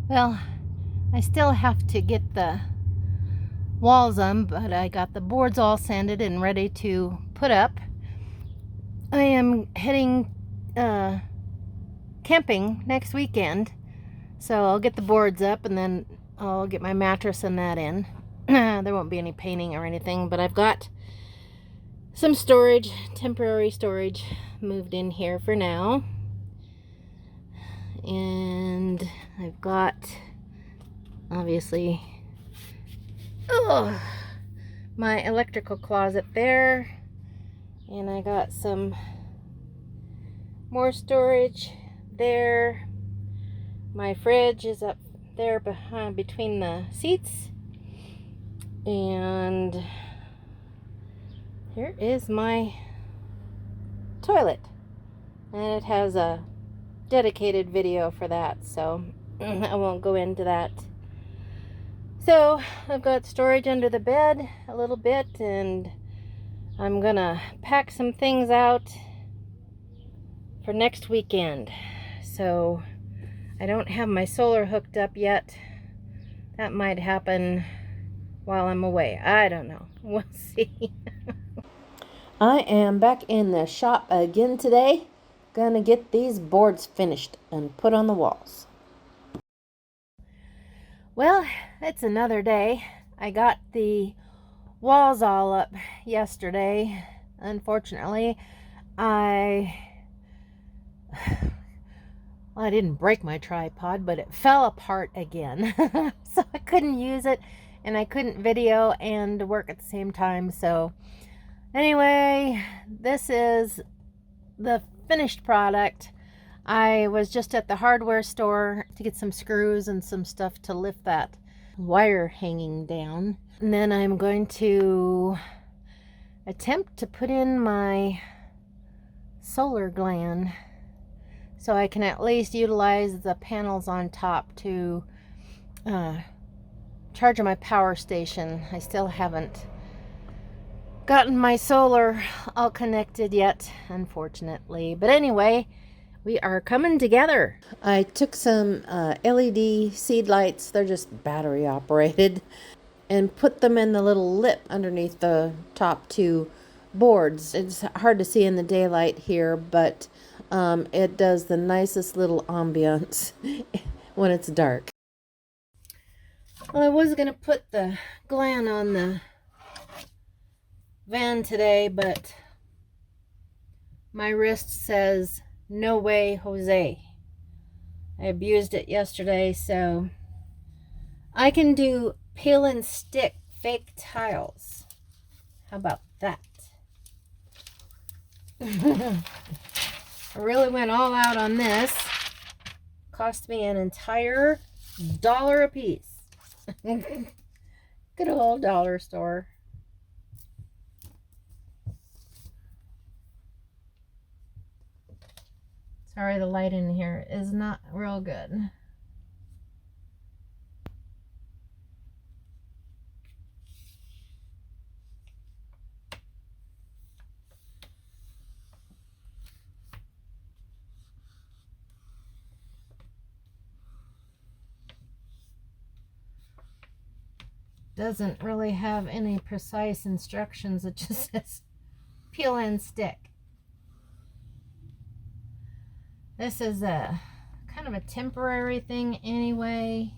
Well, I still have to get the walls on, but I got the boards all sanded and ready to put up. I am heading camping next weekend, so I'll get the boards up and then I'll get my mattress and that in. There won't be any painting or anything, but I've got some storage, temporary storage, moved in here for now. And I've got, obviously, my electrical closet there. And I got some more storage there. My fridge is up there behind between the seats. And here is my toilet. And it has a dedicated video for that, so I won't go into that. So I've got storage under the bed a little bit, and I'm gonna pack some things out for next weekend. So I don't have my solar hooked up yet. That might happen while I'm away. I don't know. We'll see. I am back in the shop again today. Gonna get these boards finished and put on the walls. Well, it's another day. I got the walls all up yesterday. Unfortunately, I didn't break my tripod, but it fell apart again. So I couldn't use it, and I couldn't video and work at the same time. So anyway, this is the finished product. I was just at the hardware store to get some screws and some stuff to lift that wire hanging down. And then I'm going to attempt to put in my solar gland so I can at least utilize the panels on top to charge my power station. I still haven't gotten my solar all connected yet, unfortunately. But anyway, we are coming together. I took some LED seed lights, they're just battery operated, and put them in the little lip underneath the top two boards. It's hard to see in the daylight here, but it does the nicest little ambiance when it's dark. Well, I was going to put the gland on the van today, but my wrist says, no way, Jose. I abused it yesterday, so I can do peel and stick fake tiles. How about that? I really went all out on this. Cost me an entire $1 a piece. Good old dollar store. Sorry, the light in here is not real good. Doesn't really have any precise instructions. It just says peel and stick. This is a kind of a temporary thing anyway.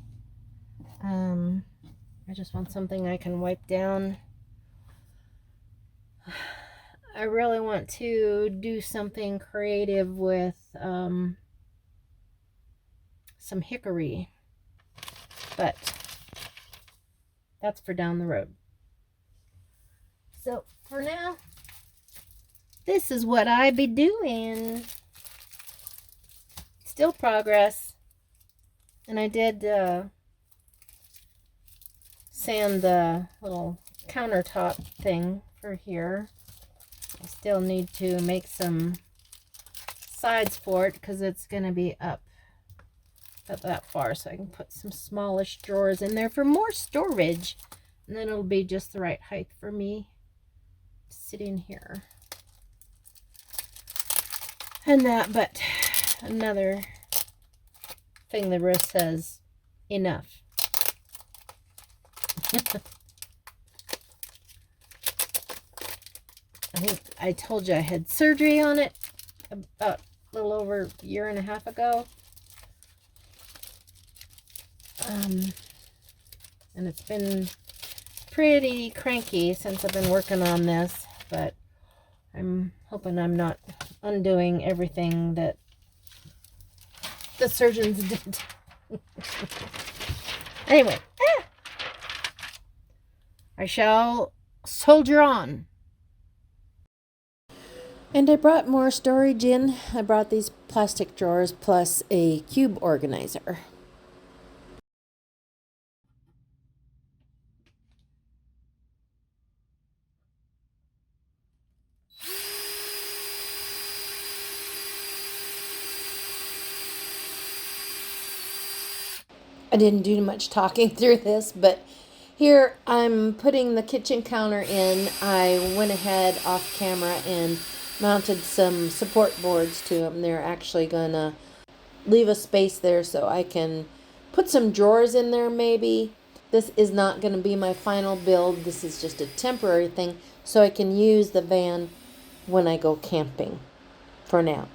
I just want something I can wipe down. I really want to do something creative with some hickory, but that's for down the road. So for now, this is what I be doing. Still progress. And I did sand the little countertop thing for here. I still need to make some sides for it because it's going to be up that far, so I can put some smallish drawers in there for more storage, and then it'll be just the right height for me sitting here. And that, but another thing the wrist says enough. I think I told you I had surgery on it about a little over a year and a half ago. And it's been pretty cranky since I've been working on this, but I'm hoping I'm not undoing everything that the surgeons did. Anyway, I shall soldier on. And I brought more storage in. I brought these plastic drawers plus a cube organizer. I didn't do much talking through this, but here I'm putting the kitchen counter in. I went ahead off camera and mounted some support boards to them. They're actually going to leave a space there so I can put some drawers in there maybe. This is not going to be my final build. This is just a temporary thing so I can use the van when I go camping for now.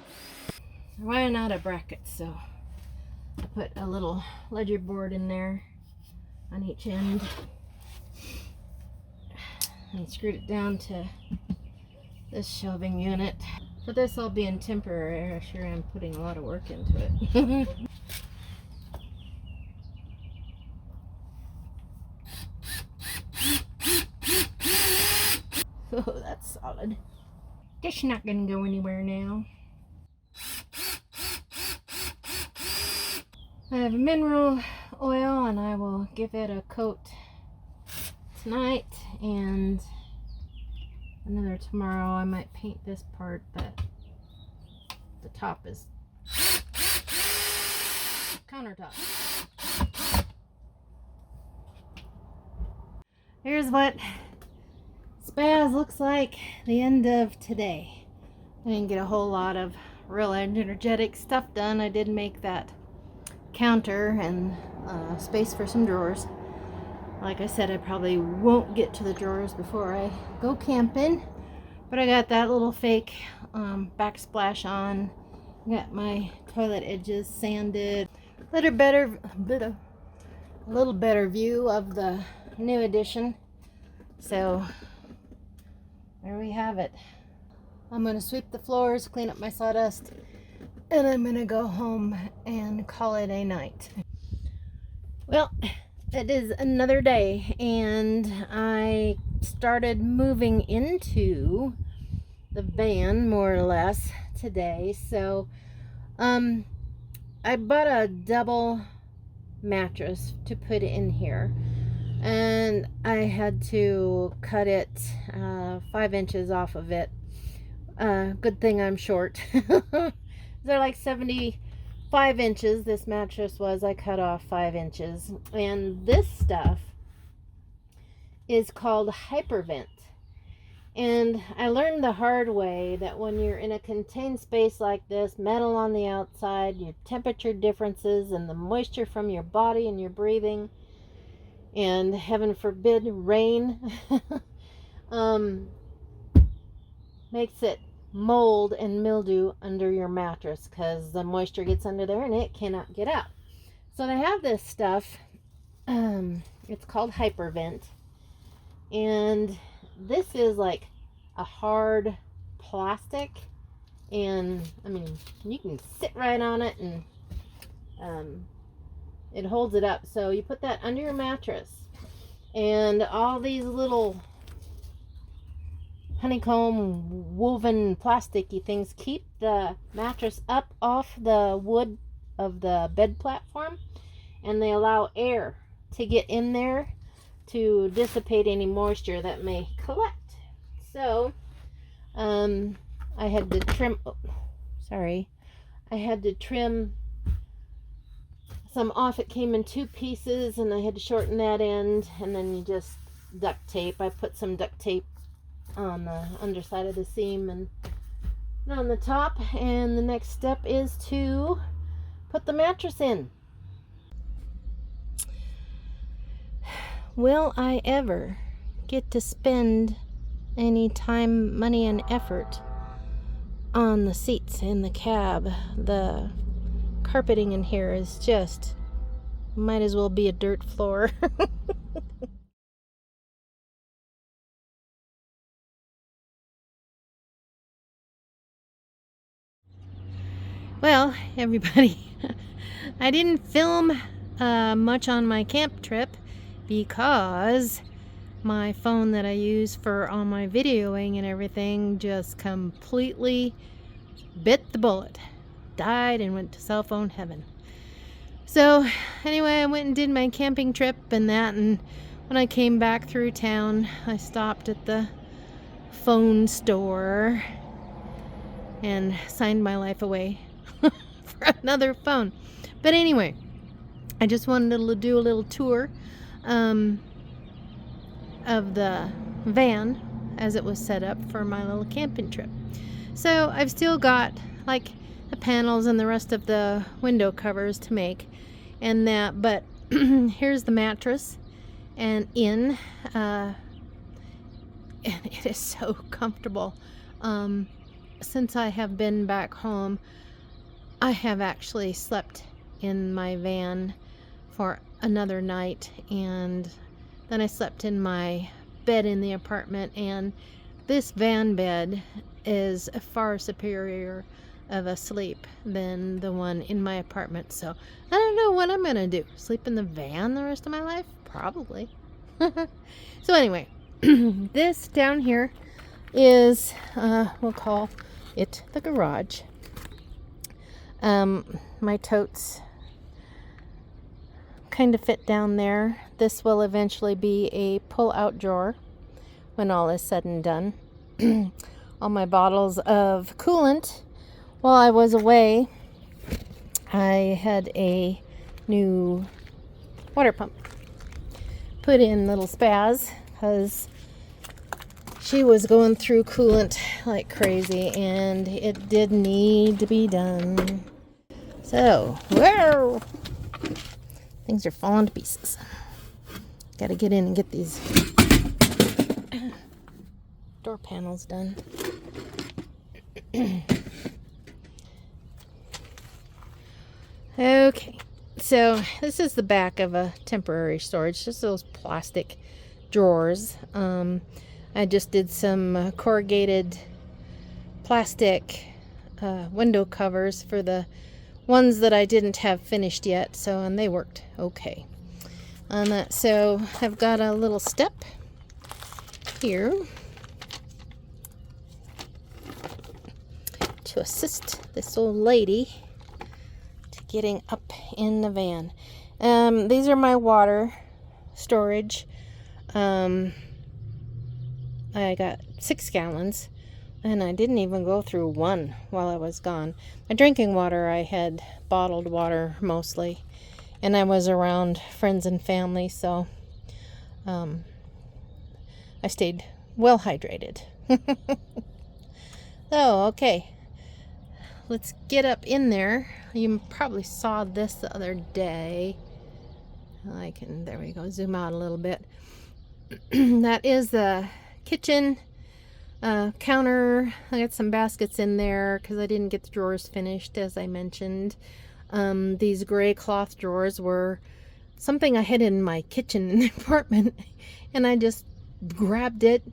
I ran out of brackets, so I put a little ledger board in there on each end and screwed it down to this shelving unit. For this all being temporary, I sure am putting a lot of work into it. Oh, that's solid. Guess you're not gonna go anywhere now. I have mineral oil and I will give it a coat tonight and another tomorrow. I might paint this part, but the top is countertop. Here's what Spaz looks like the end of today. I didn't get a whole lot of real energetic stuff done. I did make that counter and space for some drawers. Like I said, I probably won't get to the drawers before I go camping, but I got that little fake backsplash on. Got my toilet edges sanded. A little better view of the new edition. So there we have it. I'm gonna sweep the floors, clean up my sawdust, and I'm gonna go home and call it a night. Well, it is another day, and I started moving into the van more or less today. So I bought a double mattress to put in here, and I had to cut it 5 inches off of it. Good thing I'm short. They're like 75 inches. This mattress was. I cut off 5 inches. And this stuff is called Hypervent. And I learned the hard way that when you're in a contained space like this, metal on the outside, your temperature differences and the moisture from your body and your breathing, and heaven forbid rain, makes it mold and mildew under your mattress because the moisture gets under there and it cannot get out. So they have this stuff. It's called Hypervent, and this is like a hard plastic, and I mean you can sit right on it and it holds it up. So you put that under your mattress, and all these little honeycomb woven plasticky things keep the mattress up off the wood of the bed platform, and they allow air to get in there to dissipate any moisture that may collect. So I had to trim I had to trim some off. It came in 2 pieces and I had to shorten that end, and then you just duct tape. I put some duct tape on the underside of the seam and on the top, and the next step is to put the mattress in. will I ever get to spend any time, money, and effort on the seats in the cab? The carpeting in here is just, might as well be a dirt floor. Well, everybody, I didn't film much on my camp trip because my phone that I use for all my videoing and everything just completely bit the bullet. Died and went to cell phone heaven. So anyway, I went and did my camping trip and that, and when I came back through town, I stopped at the phone store and signed my life away for another phone. But anyway, I just wanted to do a little tour of the van as it was set up for my little camping trip. So I've still got like the panels and the rest of the window covers to make and that, but here's the mattress and and it is so comfortable. Since I have been back home, I have actually slept in my van for another night, and then I slept in my bed in the apartment, and this van bed is far superior of a sleep than the one in my apartment. So I don't know what I'm gonna do. Sleep in the van the rest of my life? Probably. So anyway, this down here is we'll call it the garage. My totes kind of fit down there. This will eventually be a pull-out drawer when all is said and done. All my bottles of coolant. While I was away, I had a new water pump put in little Spaz because she was going through coolant like crazy and it did need to be done. So, whoa! Things are falling to pieces. Gotta get in and get these door panels done. Okay, so this is the back of a temporary storage, just those plastic drawers. I just did some corrugated plastic window covers for the ones that I didn't have finished yet, and they worked okay on that. So I've got a little step here to assist this old lady to getting up in the van. These are my water storage. I got 6 gallons, and I didn't even go through one while I was gone. My drinking water, I had bottled water mostly, and I was around friends and family, so I stayed well hydrated. So, okay, let's get up in there. You probably saw this the other day. There we go, zoom out a little bit. That is the kitchen counter. I got some baskets in there because I didn't get the drawers finished, as I mentioned. These gray cloth drawers were something I had in my kitchen in the apartment, and I just grabbed it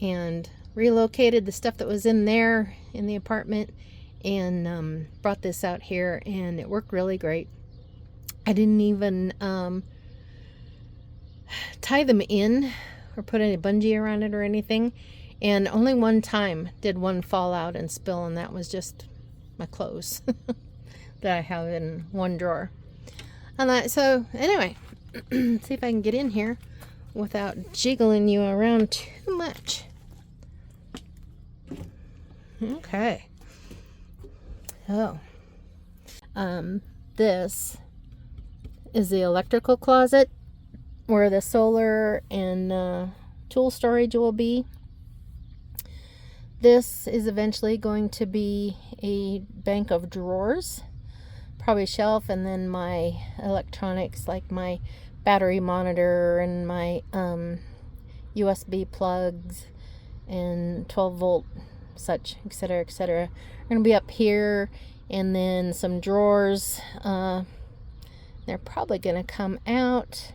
and relocated the stuff that was in there in the apartment and brought this out here, and it worked really great. I didn't even tie them in or put any bungee around it or anything, and only one time did one fall out and spill, and that was just my clothes that I have in one drawer. So anyway, see if I can get in here without jiggling you around too much. Okay. This is the electrical closet where the solar and tool storage will be. This is eventually going to be a bank of drawers, probably a shelf, and then my electronics like my battery monitor and my USB plugs and 12-volt such, etc., etc. Are going to be up here, and then some drawers. They're probably going to come out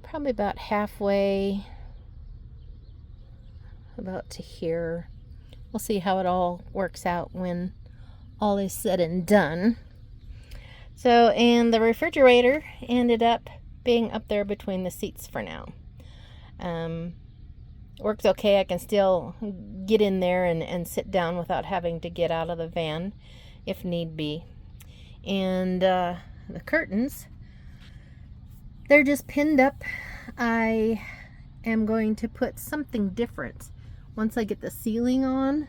probably about halfway, about to here. We'll see how it all works out when all is said and done. So, and the refrigerator ended up being up there between the seats for now. Works okay. I can still get in there and sit down without having to get out of the van if need be. And the curtains, they're just pinned up. I am going to put something different once I get the ceiling on.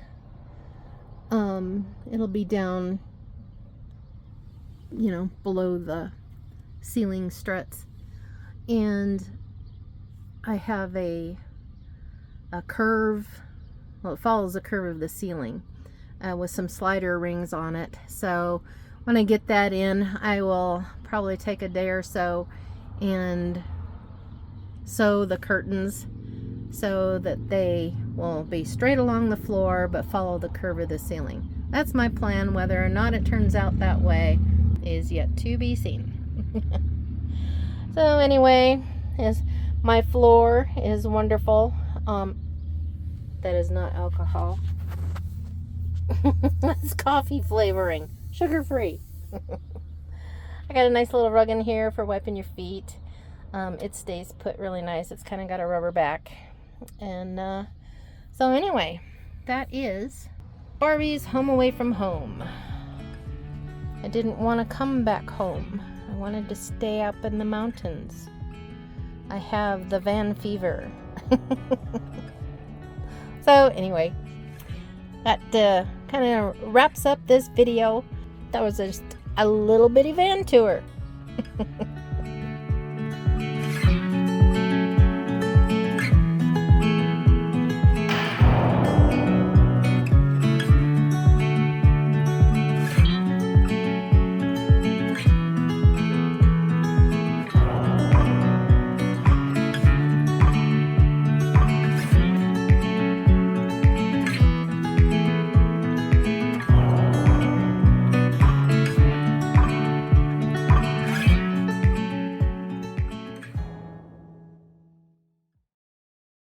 It'll be down, you know, below the ceiling struts, and I have a curve, well, it follows the curve of the ceiling with some slider rings on it. So when I get that in, I will probably take a day or so and sew the curtains so that they will be straight along the floor but follow the curve of the ceiling. That's my plan. Whether or not it turns out that way is yet to be seen. So anyway, my floor is wonderful. That is not alcohol. It's coffee flavoring, sugar-free. I got a nice little rug in here for wiping your feet. It stays put really nice. It's kind of got a rubber back. And so anyway, that is Barbie's Home Away from Home. I didn't want to come back home. I wanted to stay up in the mountains. I have the van fever. So anyway, that kind of wraps up this video. That was just a little bitty van tour.